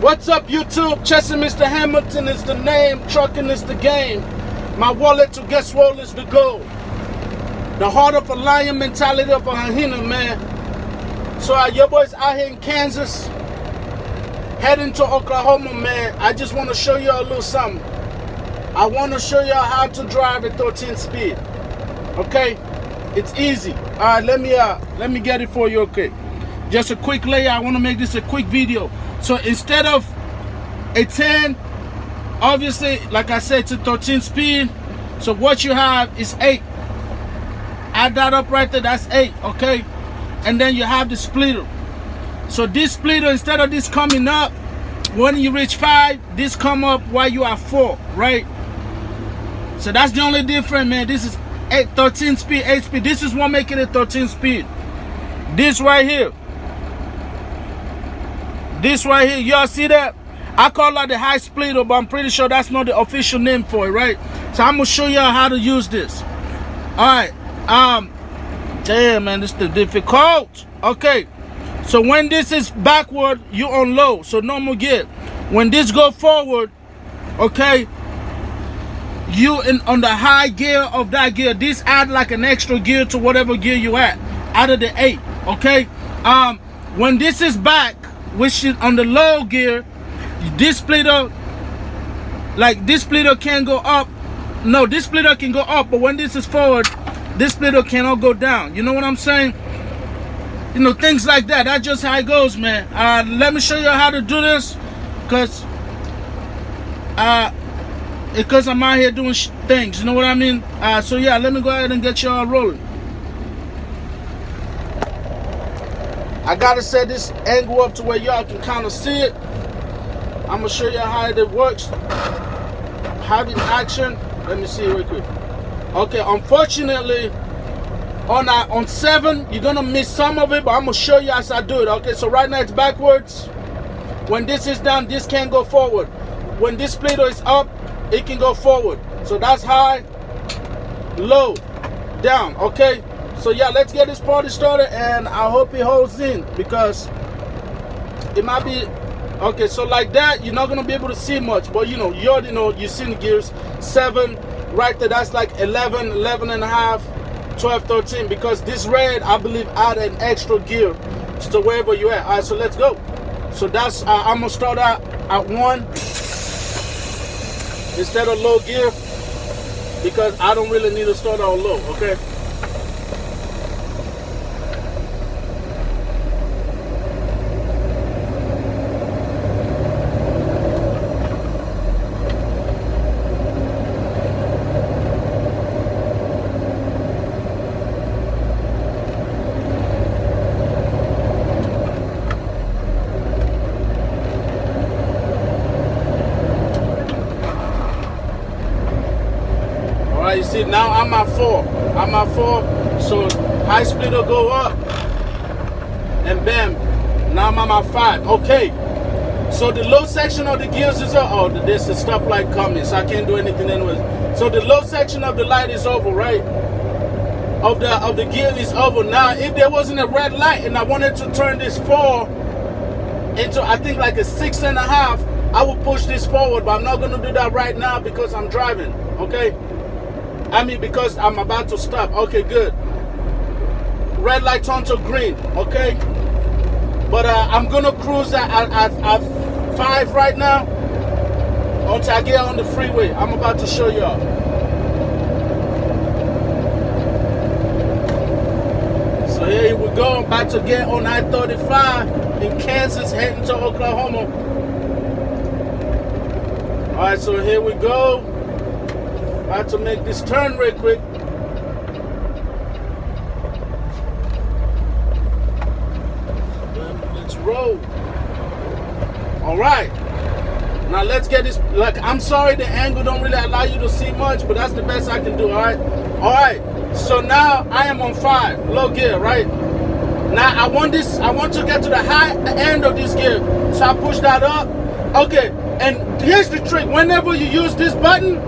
What's up, YouTube? Chasing Mr. Hamilton is the name, trucking is the game. My wallet to get swole is the goal. The heart of a lion, mentality of a hyena, man. So your boys out here in Kansas, heading to Oklahoma, man. I just want to show you a little something. I want to show you how to drive at 13 speed. Okay? It's easy. All right, let me get it for you, okay? Just a quick layout. I want to make this a quick video. So instead of a 10, obviously, like I said, to 13 speed. So what you have is 8. Add that up right there, that's 8, okay? And then you have the splitter. So this splitter, instead of this coming up, when you reach 5, this come up while you are 4, right? So that's the only difference, man. This is 13 speed, 8 speed. This is what making it 13 speed. This right here. This right here, y'all see that? I call that the high splitter, but I'm pretty sure that's not the official name for it, right? So I'm gonna show y'all how to use this. Alright, damn, man, this is difficult. Okay, so when this is backward, you on low, so normal gear. When this go forward, okay, you on the high gear of that gear. This add like an extra gear to whatever gear you at, out of the 8, okay? When this is back, which is on the low gear, this splitter, like this splitter can go up. No, this splitter can go up, but when this is forward, this splitter cannot go down. You know what I'm saying? You know, things like that. That's just how it goes, man. Let me show you how to do this, because I'm out here doing things. You know what I mean? So yeah, let me go ahead and get y'all rolling. I gotta set this angle up to where y'all can kind of see it. I'm gonna show you how it works. Have it in action. Let me see real quick. Okay, unfortunately, on 7, you're gonna miss some of it, but I'm gonna show you as I do it. Okay, so right now it's backwards. When this is down, this can't go forward. When this splitter is up, it can go forward. So that's high, low, down. Okay. So yeah, let's get this party started, and I hope it holds in, because it might be okay. So like that, you're not gonna be able to see much, but you already know, you've seen the gears. 7 right there, that's like 11, 11 and a half, 12, 13, because this red, I believe, add an extra gear to wherever you're at. All right, so let's go. So that's I'm gonna start out at 1 instead of low gear, because I don't really need to start out low. Okay. You see, now I'm at 4. I'm at 4. So high splitter go up, and bam, now I'm at 5. Okay. So the low section of the gears is up. Oh, there's a stoplight coming, so I can't do anything anyways. So the low section of the light is over, right? Of the gear is over. Now, if there wasn't a red light and I wanted to turn this 4 into, I think, like a 6.5, I would push this forward, but I'm not gonna do that right now because I'm driving. Okay. I mean, because I'm about to stop. Okay, good. Red light turned to green. Okay. But I'm gonna cruise at 5 right now until I get on the freeway. I'm about to show y'all. So here we go. I'm about to get on I-35 in Kansas, heading to Oklahoma. All right, so here we go. I have to make this turn real quick. Let's roll. All right. Now let's get this. Like, I'm sorry the angle don't really allow you to see much, but that's the best I can do. All right. All right. So now I am on 5, low gear, right? Now I want to get to the high end of this gear, so I push that up. Okay. And here's the trick. Whenever you use this button,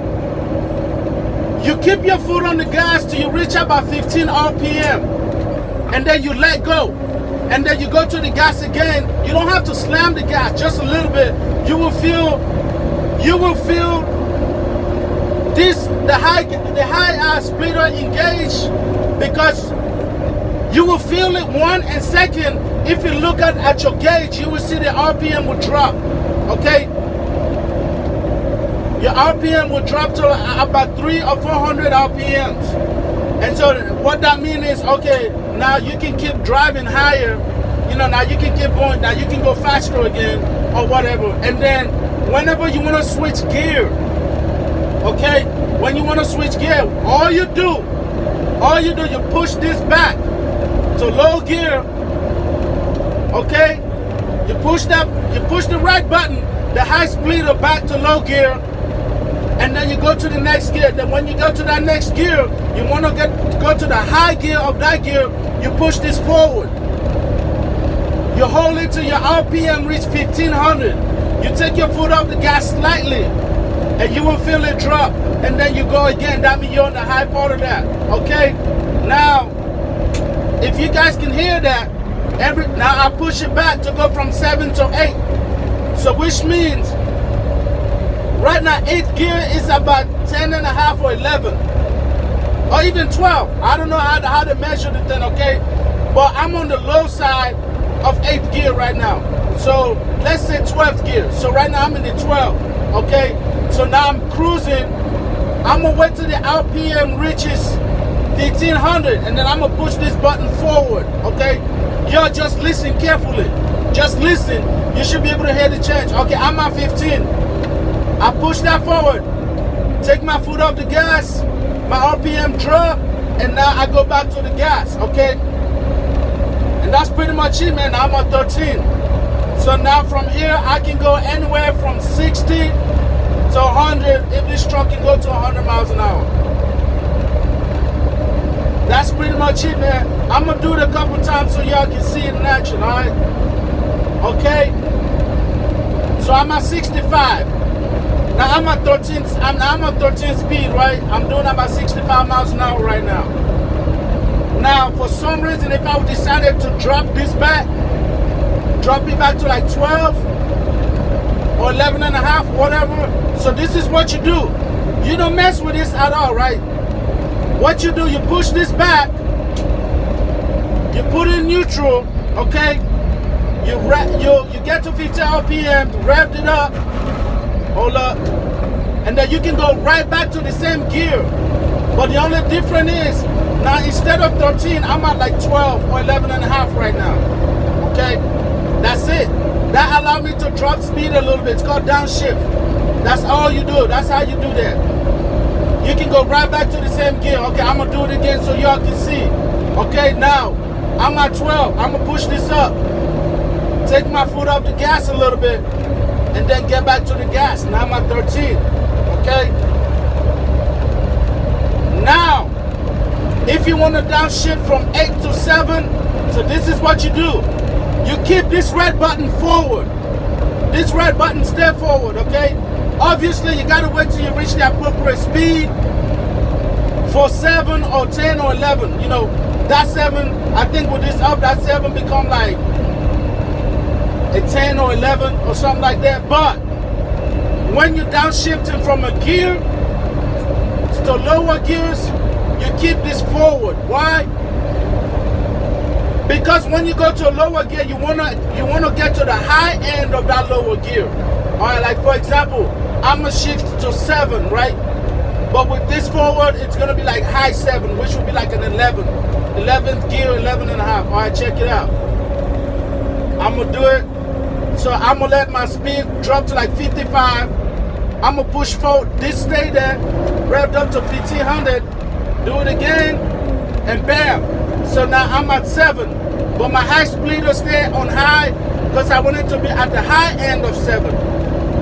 you keep your foot on the gas till you reach about 15 RPM, and then you let go. and then you go to the gas again. You don't have to slam the gas, just a little bit. You will feel this the high splitter engage, because you will feel it. One, and second, if you look at your gauge, you will see the RPM will drop. Okay, your RPM will drop to about 300 or 400 RPMs. And so what that means is, okay, now you can keep driving higher, you know, now you can keep going, now you can go faster again or whatever. And then whenever you want to switch gear, okay, when you want to switch gear, all you do, you push this back to low gear, okay? You push the right button, the high splitter back to low gear, and then you go to the next gear. Then when you go to that next gear, you want to go to the high gear of that gear, you push this forward. You hold it till your RPM reach 1500. You take your foot off the gas slightly, and you will feel it drop. And then you go again. That means you're on the high part of that. Okay? Now, if you guys can hear that, now I push it back to go from 7 to 8. So which means right now 8th gear is about 10 and a half or 11. Or even 12. I don't know how to measure the thing, okay? But I'm on the low side of 8th gear right now. So let's say 12th gear. So right now I'm in the 12, okay? So now I'm cruising. I'm gonna wait till the RPM reaches 1500, and then I'm gonna push this button forward, okay? Y'all just listen carefully. Just listen. You should be able to hear the change. Okay, I'm at 15. I push that forward. Take my foot off the gas. My RPM drop, and now I go back to the gas, okay? And that's pretty much it, man. I'm at 13. So now from here, I can go anywhere from 60 to 100 if this truck can go to 100 miles an hour. That's pretty much it, man. I'm going to do it a couple times so y'all can see it in action, all right? Okay? So I'm at 65. Now I'm at 13. I'm at 13 speed, right? I'm doing about 65 miles an hour right now. Now, for some reason, if I decided to drop this back, drop it back to like 12 or 11 and a half, whatever. So this is what you do. You don't mess with this at all, right? What you do, you push this back, you put it in neutral, okay? You get to 50 RPM, rev it up, hold up, and then you can go right back to the same gear. But the only difference is, now instead of 13, I'm at like 12 or 11 and a half right now, okay? That's it. That allowed me to drop speed a little bit. It's called downshift. That's all you do. That's how you do that. You can go right back to the same gear. Okay, I'm going to do it again so y'all can see. Okay, now, I'm at 12. I'm going to push this up. Take my foot off the gas a little bit, and then get back to the gas. Now I'm at 13. Okay? Now, if you want to downshift from 8 to 7, so this is what you do. You keep this red button forward. This red button stay forward, okay? Obviously, you got to wait till you reach the appropriate speed for 7 or 10 or 11. You know, that 7, I think with this up, that 7 become like a 10 or 11 or something like that. But when you're downshifting from a gear to lower gears, you keep this forward. Why? Because when you go to a lower gear, you wanna get to the high end of that lower gear. All right, like for example, I'm gonna shift to 7, right? But with this forward, it's gonna be like high 7, which would be like an 11. 11th gear, 11 and a half. All right, check it out. I'm gonna do it. So I'm gonna let my speed drop to like 55. I'm gonna push forward. This stay there, revved up to 1500. Do it again, and bam. So now I'm at 7, but my high splitter stay on high because I want it to be at the high end of 7.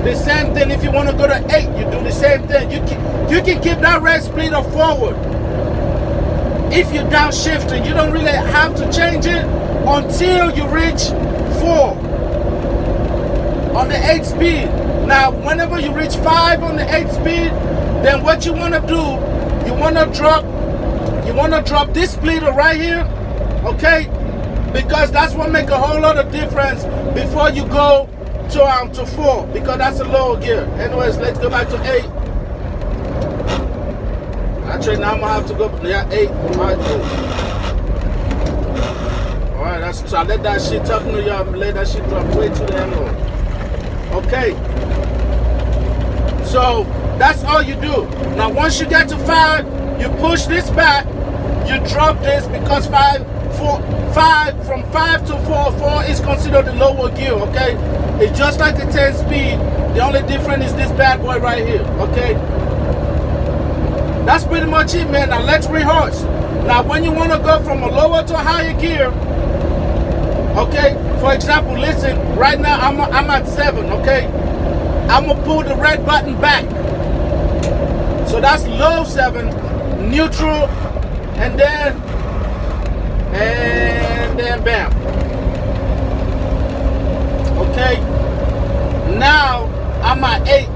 The same thing if you want to go to 8, you do the same thing. You can keep that red splitter forward. If you're downshifting, you don't really have to change it until you reach 4 on the 8 speed. Now, whenever you reach 5 on the 8 speed, then what you want to do, you want to drop this splitter right here, okay? because that's what make a whole lot of difference before you go to 4, because that's a lower gear. Anyways, let's go back to 8. Actually, now I'm gonna have to go. Yeah, 8. Alright, cool. Alright, that's so I let that shit talking to y'all. Let that shit drop way too damn low. Okay. So that's all you do. Now once you get to 5, you push this back, you drop this, because 5 from 5 to 4 is considered the lower gear, okay? It's just like the 10 speed. The only difference is this bad boy right here, okay? That's pretty much it, man. Now let's rehearse. Now when you want to go from a lower to a higher gear, okay? For example, listen, right now I'm at 7, okay? I'm gonna pull the red button back. So that's low 7, neutral, and then bam. Okay, now I'm at 8,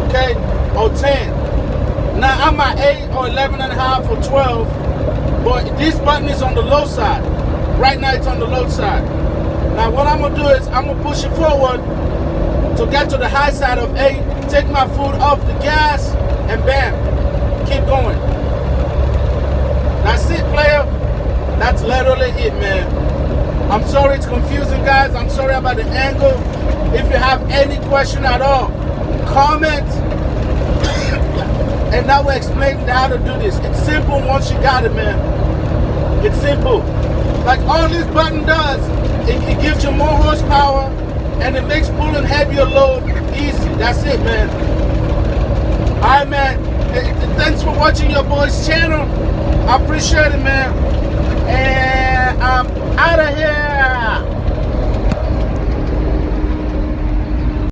okay, or 10. Now I'm at 8 or 11 and a half or 12, but this button is on the low side. Right now it's on the low side. Now what I'm gonna do is I'm gonna push it forward to get to the high side of 8, take my foot off the gas, and bam, keep going. That's it, player. That's literally it, man. I'm sorry it's confusing, guys. I'm sorry about the angle. If you have any question at all, comment, and I will explain how to do this. It's simple once you got it, man. It's simple. Like all this button does, it gives you more horsepower, and it makes pulling heavier load easy. That's it, man. Alright, man. Thanks for watching your boy's channel. I appreciate it, man. And I'm out of here.